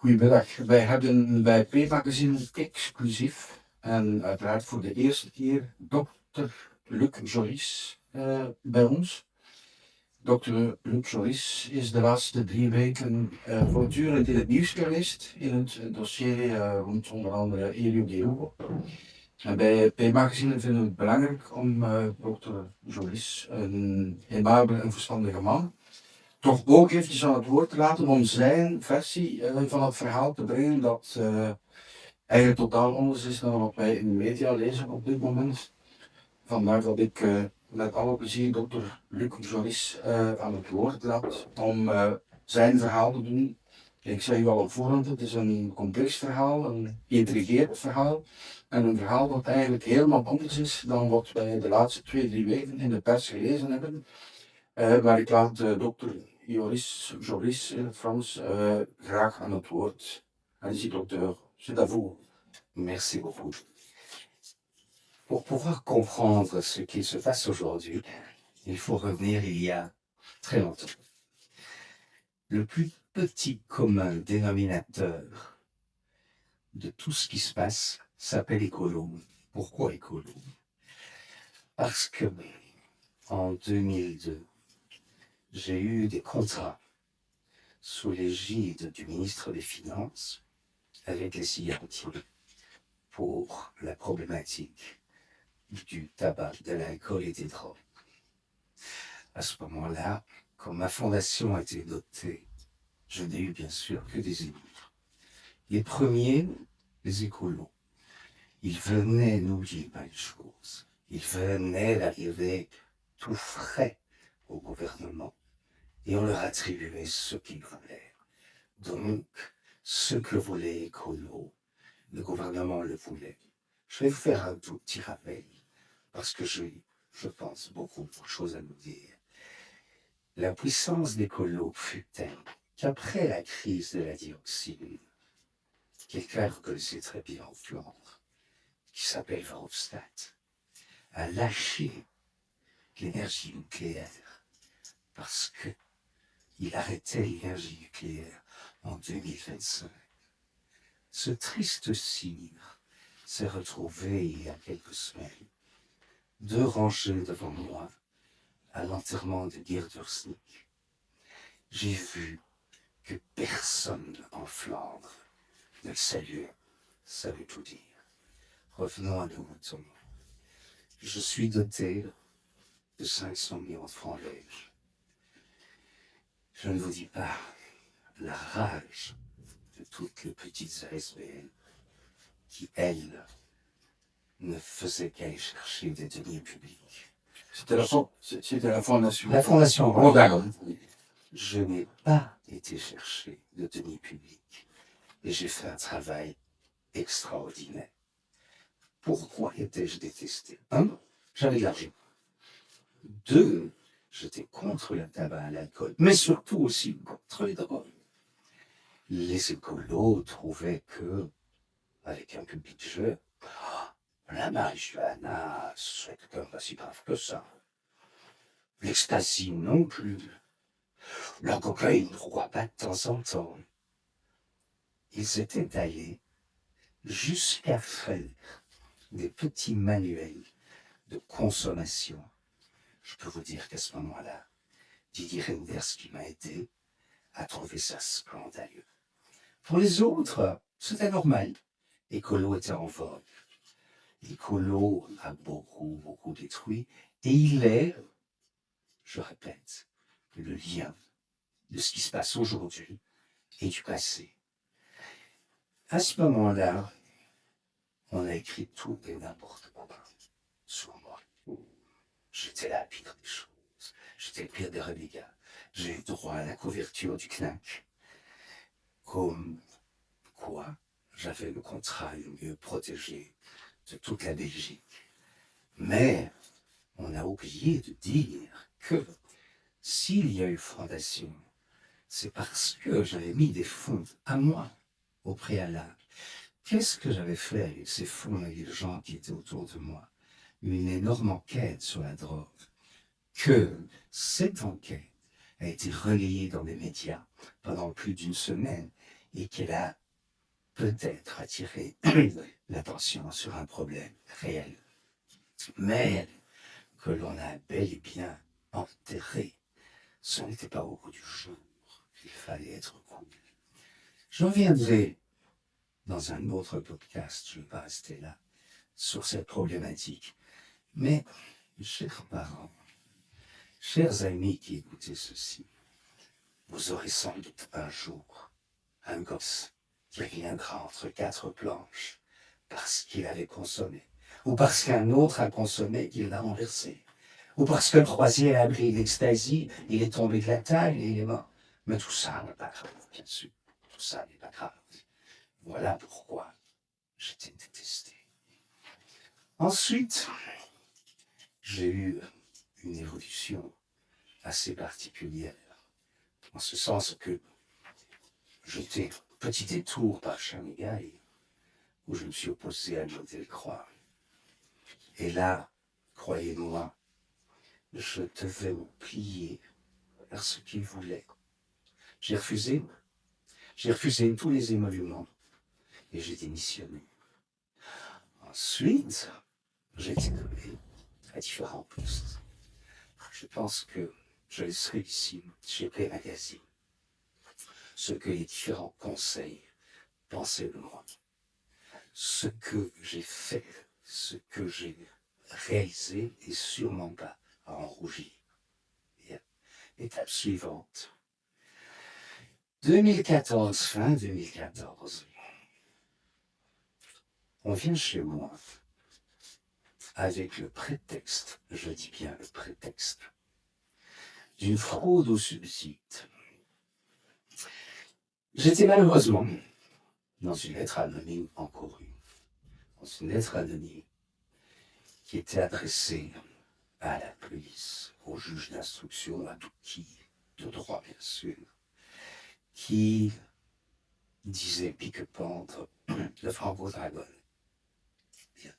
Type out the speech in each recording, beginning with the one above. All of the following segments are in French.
Goedemiddag. Wij hebben bij P-magazine exclusief en uiteraard voor de eerste keer dokter Luc Joris bij ons. Dokter Luc Joris is de laatste 3 weken voortdurend in het nieuws geweest in het dossier rond onder andere Elio de Hugo. En bij P-magazine vinden we het belangrijk om dokter Joris, een aimabele en verstandige man, toch ook eventjes aan het woord te laten om zijn versie van het verhaal te brengen dat eigenlijk totaal anders is dan wat wij in de media lezen op dit moment. Vandaar dat ik met alle plezier dokter Luc Joris aan het woord laat om zijn verhaal te doen. Ik zei u al op voorhand, het is een complex verhaal, een geïntrigeerd verhaal en een verhaal dat eigenlijk helemaal anders is dan wat wij de laatste 2-3 weken in de pers gelezen hebben. Maar ik laat dokter Joris in het Frans graag aan het woord. Allez-y, docteur, c'est à vous. Merci beaucoup. Pour pouvoir comprendre ce qu'il se passe aujourd'hui, il faut revenir il y a très longtemps. Le plus petit commun dénominateur de tout ce qui se passe s'appelle écolo. Pourquoi écolo? Parce que en 2002, j'ai eu des contrats sous l'égide du ministre des Finances avec les cigariers pour la problématique du tabac, de l'alcool et des drogues. À ce moment-là, quand ma fondation a été dotée, je n'ai eu bien sûr que des élus. Les premiers, les écolos, ils venaient n'oublier pas une chose. Ils venaient d'arriver tout frais au gouvernement et on leur attribuait ce qu'ils voulaient. Donc, ce que voulait les écolos, le gouvernement le voulait. Je vais vous faire un tout petit rappel, parce que je pense beaucoup de choses à nous dire. La puissance des colos fut telle qu'après la crise de la dioxine, quelqu'un que vous connaissez très bien en Flandre, qui s'appelle Verhofstadt, a lâché l'énergie nucléaire parce qu'il arrêtait l'énergie nucléaire en 2025. Ce triste cire s'est retrouvé il y a quelques semaines, 2 rangées devant moi, à l'enterrement de Geertruida. J'ai vu que personne en Flandre ne le saluait. Ça veut tout dire. Revenons à nos moutons. Je suis doté de 500 millions de francs belges. Je ne vous dis pas la rage de toutes les petites ASBL qui, elles, ne faisaient qu'aller chercher des deniers publics. C'était la fondation. La fondation. Oh, d'accord. Je n'ai pas été chercher de deniers publics et j'ai fait un travail extraordinaire. Pourquoi étais-je détesté? 1, j'avais de l'argent. 2, j'étais contre le tabac et l'alcool, mais surtout aussi contre les drogues. Les écolos trouvaient que, avec un public jeune, la marijuana, c'est quand même pas si grave que ça. L'ecstasy non plus. La cocaïne, pourquoi pas de temps en temps. Ils étaient allés jusqu'à faire des petits manuels de consommation. Je peux vous dire qu'à ce moment-là, Didier Reynders, qui m'a aidé, a trouvé ça scandaleux. Pour les autres, c'était normal. Écolo était en vogue. Écolo a beaucoup détruit. Et il est, je répète, le lien de ce qui se passe aujourd'hui et du passé. À ce moment-là, on a écrit tout et n'importe quoi sur moi. J'étais la pire des choses. J'étais le pire des renégats. J'ai eu droit à la couverture du CNAC. Comme quoi, j'avais le contrat le mieux protégé de toute la Belgique. Mais on a oublié de dire que s'il y a eu fondation, c'est parce que j'avais mis des fonds à moi au préalable. Qu'est-ce que j'avais fait avec ces fonds et les gens qui étaient autour de moi? Une énorme enquête sur la drogue. Que cette enquête a été relayée dans les médias pendant plus d'1 semaine et qu'elle a peut-être attiré l'attention sur un problème réel, mais que l'on a bel et bien enterré. Ce n'était pas au bout du jour qu'il fallait être cool. J'en reviendrai dans un autre podcast, je ne vais pas rester là, sur cette problématique. Mais, chers parents, chers amis qui écoutez ceci, vous aurez sans doute un jour un gosse qui reviendra entre quatre planches parce qu'il avait consommé, ou parce qu'un autre a consommé qu'il l'a renversé, ou parce que le troisième a pris l'extasie, il est tombé de la table et il est mort. Mais tout ça n'est pas grave, bien sûr. Tout ça n'est pas grave. Voilà pourquoi j'étais détesté. Ensuite, j'ai eu une évolution assez particulière, en ce sens que j'étais petit détour par Shanghai, où je me suis opposé à Delcroix. Et là, croyez-moi, je devais me plier à ce qu'il voulait. J'ai refusé tous les émoluments et j'ai démissionné. Ensuite, j'ai été nommé à différents postes. Je pense que je laisserai ici, chez Play Magazine, ce que les différents conseils pensaient de moi. Ce que j'ai fait, ce que j'ai réalisé et sûrement pas à en rougir. Bien. Étape suivante. 2014, fin 2014. On vient chez moi avec le prétexte, je dis bien le prétexte, d'une fraude au subside. J'étais malheureusement dans une lettre anonyme encourue, dans une lettre anonyme qui était adressée à la police, au juge d'instruction, à tout qui, de droit bien sûr, qui disait pique-pendre de Franco Dragon. Bien.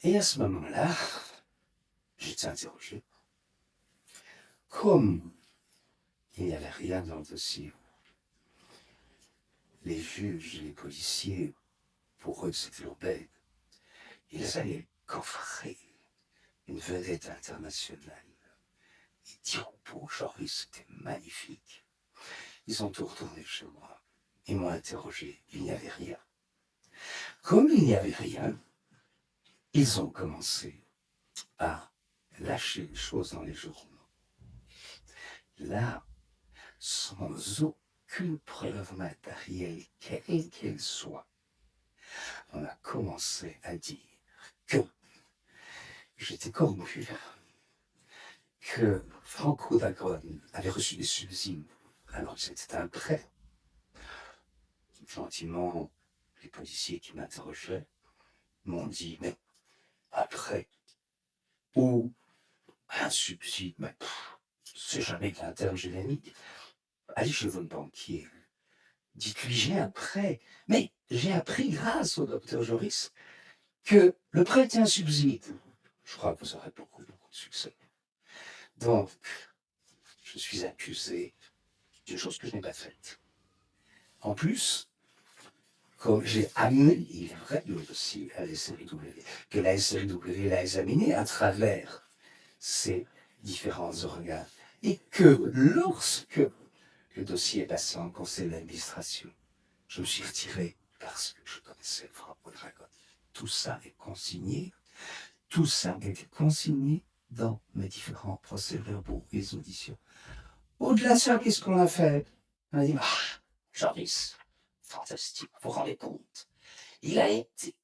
Et à ce moment-là, j'étais interrogé. Comme il n'y avait rien dans le dossier, les juges, les policiers, pour eux c'était leur bête, ils allaient coffrer une vedette internationale. Ils diront pour Joris, c'était magnifique. Ils sont tout retournés chez moi. Ils m'ont interrogé. Il n'y avait rien. Comme il n'y avait rien, ils ont commencé à lâcher les choses dans les journaux. Là, sans aucune preuve matérielle, quelle qu'elle soit, on a commencé à dire que j'étais corrompu, que Franco Dragon avait reçu des subsides alors que c'était un prêt. Gentiment, les policiers qui m'interrogeaient m'ont dit, mais après, ou un subside, mais c'est jamais qu'un terme générique. Allez chez votre banquier, dites-lui, j'ai un prêt, mais j'ai appris grâce au docteur Joris que le prêt est un subside. Je crois que vous aurez beaucoup de succès. Donc, je suis accusé d'une chose que je n'ai pas faite. En plus, comme j'ai amené, il est vrai, le dossier à la SRIW, que la SRIW l'a examiné à travers ces différents organes, et que lorsque le dossier est passé en conseil d'administration, je me suis retiré parce que je connaissais Franco Dragon. Tout ça est consigné, tout ça a été consigné dans mes différents procès-verbaux et les auditions. Au-delà de ça, qu'est-ce qu'on a fait? On a dit, Joris, fantastique, vous vous rendez compte? Il a été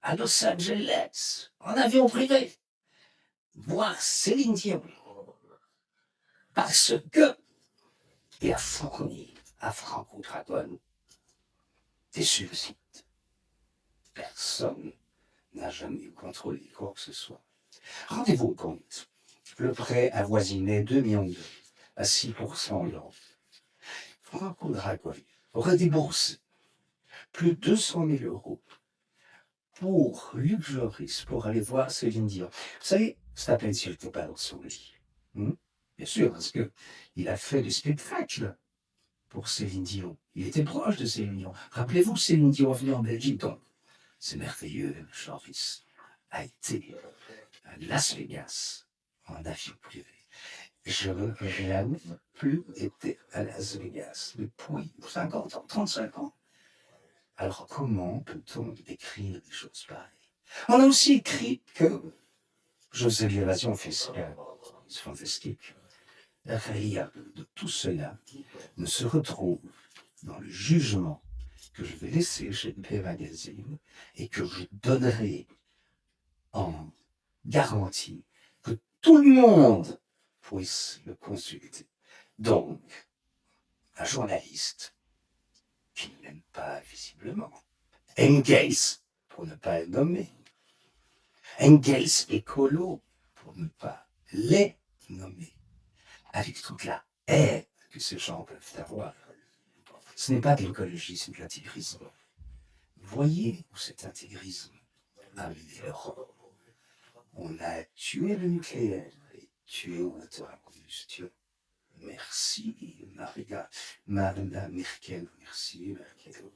à Los Angeles, en avion privé, voir Céline Dion, parce que il a fourni à Franco Dragon des subsides. Personne n'a jamais contrôlé quoi que ce soit. Rendez-vous compte, le prêt avoisinait 2 millions d'euros à 6% l'an. Franco Dragon aurait déboursé plus de 200 000 euros pour Luc Joris, pour aller voir Céline Dion. Vous savez, c'est à peine s'il n'était pas dans son lit. Bien sûr, parce qu'il a fait du spectacle. pour Céline Dion. Il était proche de Céline Dion. Rappelez-vous, Céline Dion venue en Belgique, donc c'est merveilleux. Joris a été à Las Vegas en avion privé. Je n'ai jamais plus été à Las Vegas depuis 50 ans, 35 ans. Alors comment peut-on écrire des choses pareilles? On a aussi écrit que José l'évasion fiscale, c'est fantastique. Rien de tout cela ne se retrouve dans le jugement que je vais laisser chez P Magazine et que je donnerai en garantie que tout le monde puisse le consulter. Donc, un journaliste qui ne m'aime pas visiblement, Engels, pour ne pas le nommer, Engels écolo, pour ne pas les nommer, avec toute la haine que ces gens peuvent avoir. Ce n'est pas de l'écologie, c'est de l'intégrisme. Voyez où cet intégrisme a mené l'Europe. On a tué le nucléaire et tué le moteur à combustion. Merci, Madame Merkel, merci, Merkel.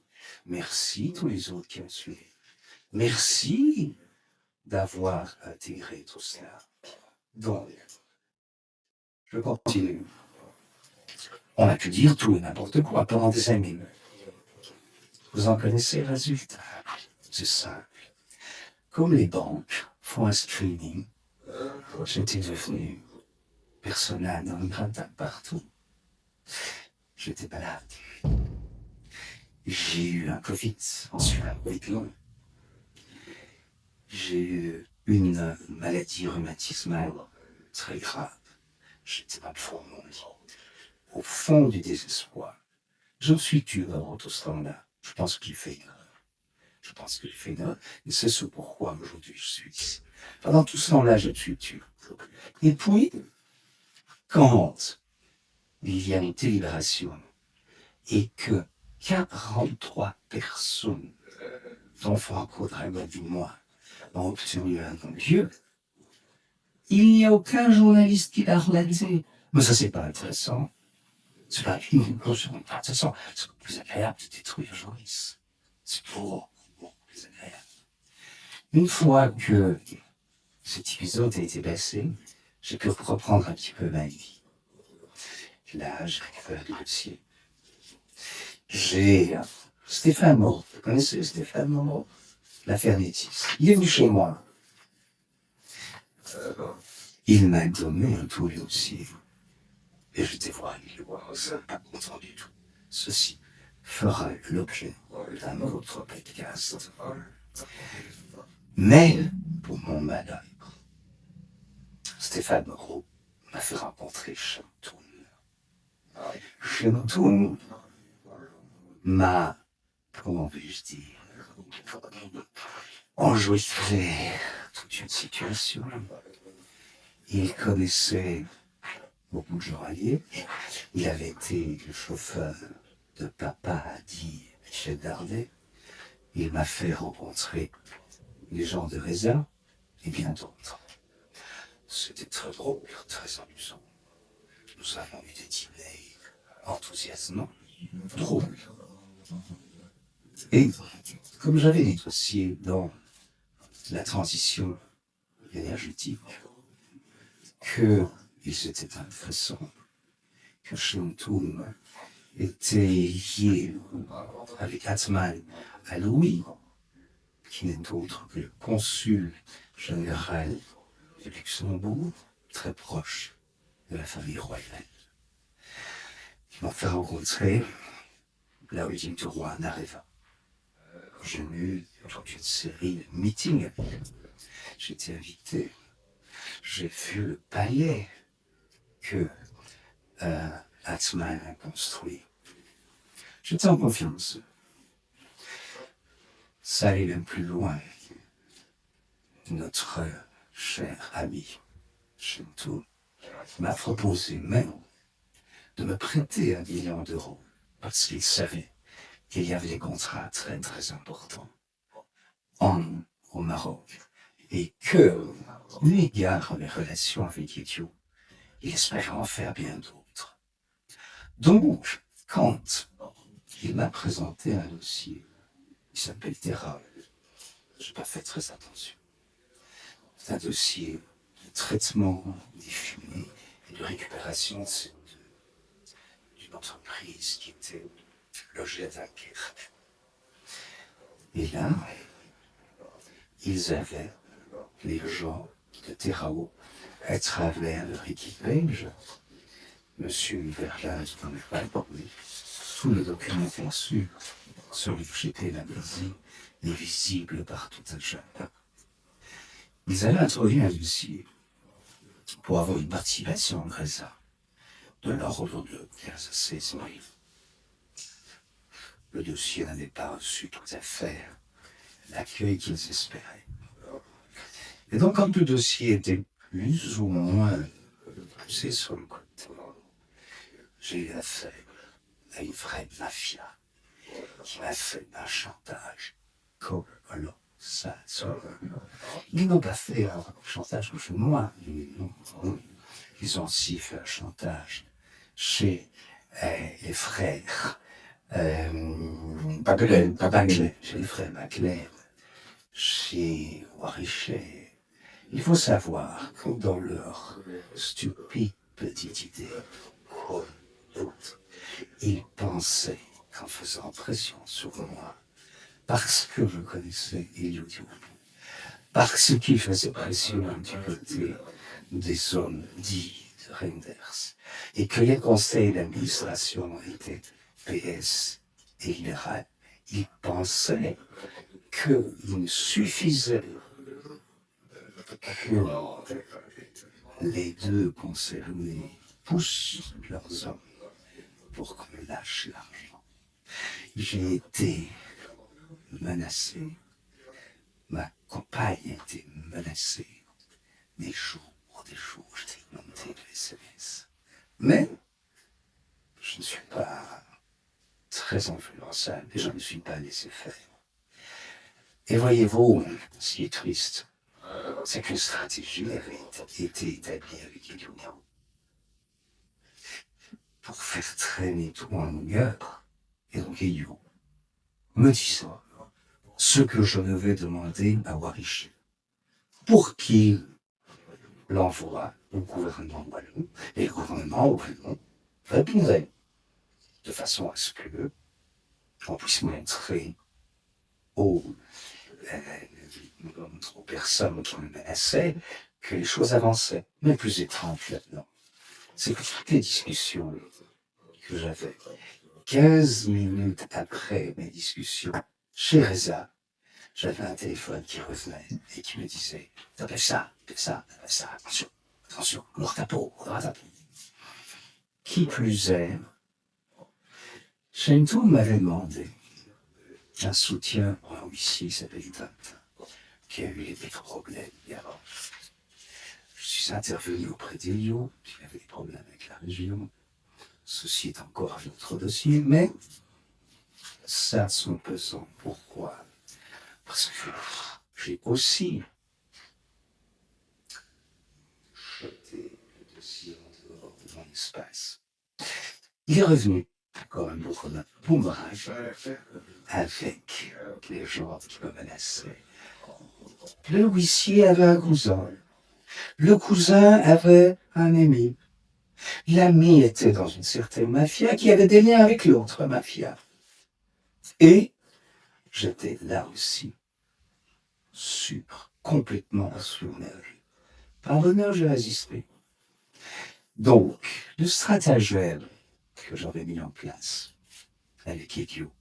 Merci tous les autres qui ont suivi. Merci d'avoir intégré tout cela. Donc, je continue. On a pu dire tout et n'importe quoi pendant des années. Vous en connaissez le résultat. C'est simple. Comme les banques font un screening, j'étais devenu persona non grata partout. J'étais malade. J'ai eu un Covid, ensuite un Covid long. J'ai eu une maladie rhumatismale très grave. J'étais pas au fond du désespoir. Je me suis tué avant tout ce temps-là. Je pense que j'ai fait une erreur. Et c'est ce pourquoi aujourd'hui je suis ici. Pendant tout ce temps-là, je me suis tué. Et puis, quand il y a une délibération et que 43 personnes, dont Franco Dragon du moi, ont obtenu un non-lieu, il n'y a aucun journaliste qui l'a relaté. Mais ça, c'est pas intéressant. C'est pas intéressant. C'est plus agréable de détruire Joris. C'est beaucoup plus agréable. Une fois que cet épisode a été passé, j'ai pu reprendre un petit peu ma vie. Là, j'ai récupéré le dossier. J'ai Stéphane Moreau. Vous connaissez Stéphane Moreau? L'affaire Métis. Il est venu chez moi. Il m'a donné un tout dossier. Et je dévoile, pas content du tout. Ceci fera l'objet d'un autre podcast. Mais, pour mon malheur, Stéphane Moreau m'a fait rencontrer Shantoun. Shantoun m'a, comment puis-je dire, enregistré toute une situation. Il connaissait beaucoup de journaliers. Il avait été le chauffeur de papa dit Michel Dardet. Il m'a fait rencontrer les gens de Reza et bien d'autres. C'était très drôle, très amusant. Nous avons eu des dîners enthousiasmants, drôles. Et comme j'avais des dossiers dans la transition énergétique, qu'ils étaient intéressants, que Shantoun était lié avec Atman à Louis, qui n'est autre que le consul général de Luxembourg, très proche de la famille royale. Il m'a fait rencontrer la régime du roi Nareva. J'ai eu toute une série de meetings. J'étais invité. J'ai vu le palais que Atman a construit. J'étais en confiance. Ça allait même plus loin. Notre cher ami Shantoun m'a proposé même de me prêter 1 million d'euros parce qu'il savait qu'il y avait des contrats très très importants au Maroc et que, eu égard à mes relations avec Éthiopie, il espérait en faire bien d'autres. Donc, quand il m'a présenté un dossier qui s'appelle Terra, je n'ai pas fait très attention. C'est un dossier de traitement des fumées et de récupération d'une entreprise qui était logée à Dunkerque. Et là, ils avaient, les gens de Terrao, à travers leur équipage, Monsieur Verlin, je n'en ai pas parlé, tous les documents conçus sur le GP Labézy est visible par tout un chacun. Ils avaient introduit un dossier pour avoir une participation en Gresa de l'ordre de 15 à 16 000. Le dossier n'avait pas reçu tout à fait l'accueil qu'ils espéraient. Et donc, comme le dossier était plus ou moins poussé sur le côté, j'ai eu affaire à une vraie mafia qui m'a fait un chantage colossal. Ils n'ont pas fait un chantage chez moi. Ils ont aussi fait un chantage chez les frères Maclay, chez les frères Maclay, chez Warichet. Il faut savoir que dans leur stupide petite idée, ils pensaient qu'en faisant pression sur moi, parce que je connaissais Elio Diouf, parce qu'il faisait pression du côté des hommes dits de Reinders, et que les conseils d'administration étaient PS et libéral, ils pensaient qu'il suffisait que les deux concernés poussent leurs hommes pour qu'on lâche l'argent. J'ai été menacé, ma compagne a été menacée, des jours, j'étais inondé de SMS. Mais je ne suis pas très influençable et je ne suis pas laissé faire. Et voyez-vous, ce qui est triste, c'est qu'une stratégie avait été établie avec les Lyonnais pour faire traîner tout en longueur. Et donc Elio me disait ce que je devais demander à Warichet pour qu'il l'envoie au gouvernement wallon, et le gouvernement wallon répondait de façon à ce que on puisse montrer aux personnes qui me menaçaient que les choses avançaient. Mais le plus étrange là-dedans, c'est que toutes les discussions que j'avais, 15 minutes après mes discussions chez Reza, j'avais un téléphone qui revenait et qui me disait « Fais ça, attention, mord ta peau. » Qui plus est, Shentou m'avait demandé un soutien à un huissier qui s'appelle Tintin, qui a eu des problèmes avant. Je suis intervenu auprès d'Elio, qui avait des problèmes avec la région. Ceci est encore un autre dossier, mais ça a son pesant. Pourquoi? Parce que j'ai aussi jeté le dossier en dehors de mon espace. Il est revenu, comme un boomerang, avec les gens qui me menaçaient. Le huissier avait un cousin. Le cousin avait un ami. L'ami était dans une certaine mafia qui avait des liens avec l'autre mafia. Et j'étais là aussi, complètement submergé. Par bonheur, j'ai résisté. Donc, le stratagème que j'avais mis en place avec Elio,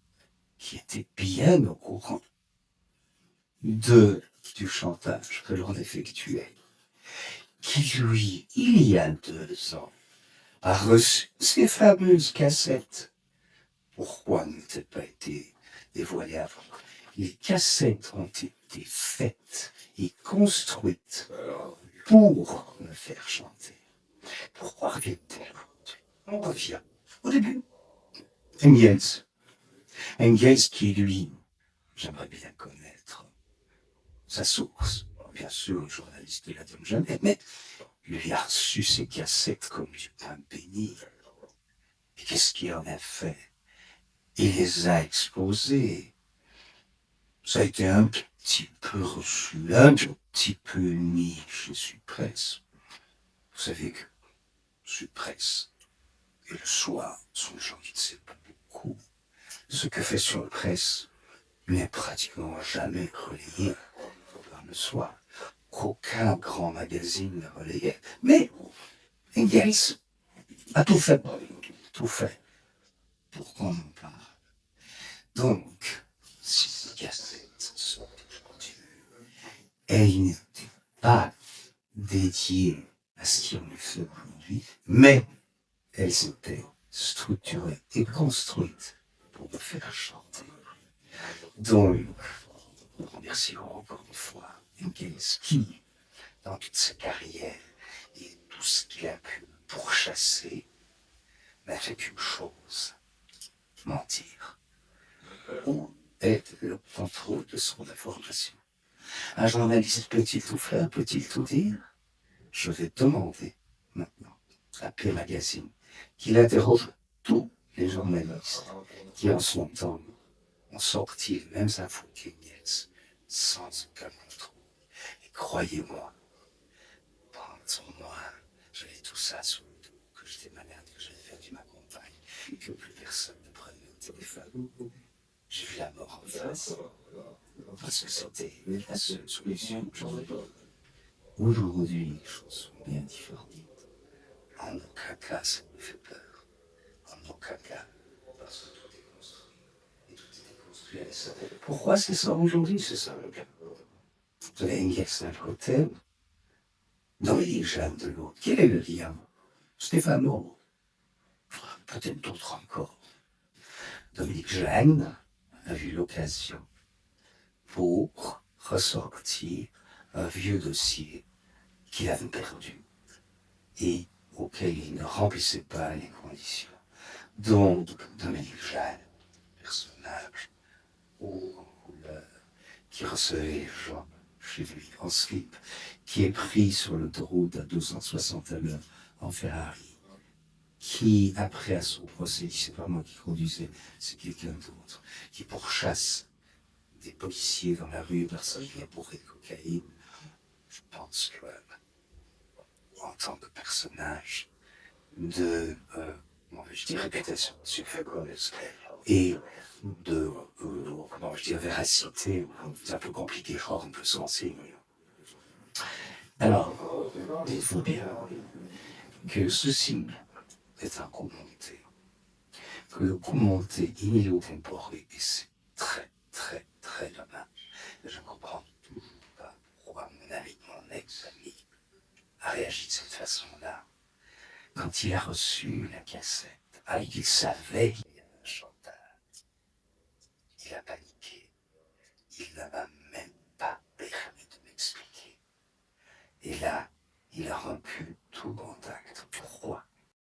qui était bien au courant du chantage que l'on effectuait, qui lui, il y a 2 ans, a reçu ces fameuses cassettes. Pourquoi n'ont-elles pas été dévoilées avant? Les cassettes ont été faites et construites pour me faire chanter. Pourquoi revient-elle? On revient au début. Engels qui, lui, j'aimerais bien connaître sa source. Bien sûr, le journaliste ne la donne jamais, mais lui a reçu ses cassettes comme du pain béni. Et qu'est-ce qu'il en a fait? Il les a exposés. Ça a été un petit peu reçu, un petit peu mis chez Supresse. Vous savez que Supresse et le soir sont des gens qui ne savent pas beaucoup. Ce que fait Supresse n'est pratiquement jamais relayé par le soir, qu'aucun grand magazine ne relayait. Mais Engels a tout fait pour qu'on en parle. Donc, ces cassettes sont aujourd'hui, elles n'étaient pas dédiées à ce qui en est fait aujourd'hui, mais elles étaient structurées et construites pour me faire chanter. Donc, remercions encore une fois Engels qui, dans toute sa carrière et tout ce qu'il a pu pourchasser, n'a fait qu'une chose, mentir. Où est le contrôle de son information? Un journaliste peut-il tout faire, peut-il tout dire? Je vais demander maintenant à P Magazine qu'il interroge tous les journalistes qui en son temps ont sorti les mêmes infos qu'Engels sans aucun contrôle. Et croyez-moi, pendant son mois, j'avais tout ça sous le dos, que j'étais malade, que j'avais perdu ma compagne, que plus personne ne prenait le téléphone. J'ai vu la mort en face, parce que c'était la seule solution que j'avais. Aujourd'hui, les choses sont bien différentes. En aucun cas, ça me fait peur. En aucun cas. Parce que tout est construit. Et tout est construit à ça. Pourquoi c'est ça aujourd'hui? C'est ça le cas. Vous avez Engels d'un côté, Dominique Jeanne de l'autre. Quel est le lien? Stéphane Moreau. Peut-être d'autres encore. Dominique Jeanne a eu l'occasion pour ressortir un vieux dossier qu'il avait perdu et auquel il ne remplissait pas les conditions. Donc, Dominique Jeanne, personnage haut en couleur, qui recevait les gens chez lui en slip, qui est pris sur l'autoroute à 260 à l'heure en Ferrari, qui, après à son procès, dit c'est pas moi qui conduisais, c'est quelqu'un d'autre, qui pourchasse des policiers dans la rue parce qu'il est bourré de cocaïne. Je pense que, en tant que personnage de, comment vais-je dire, réputation suffragoneuse et de, comment je dire, véracité, c'est un peu compliqué, je crois qu'on peut se renseigner. Alors, dites-vous bien que ceci est un coup monté, que le coup monté in illo tempore, et c'est très, très, très dommage. Je ne comprends toujours pas pourquoi mon ex-ami a réagi de cette façon-là. Quand il a reçu la cassette, alors qu'il savait qu'il y avait un chantage, il a paniqué. Il n'a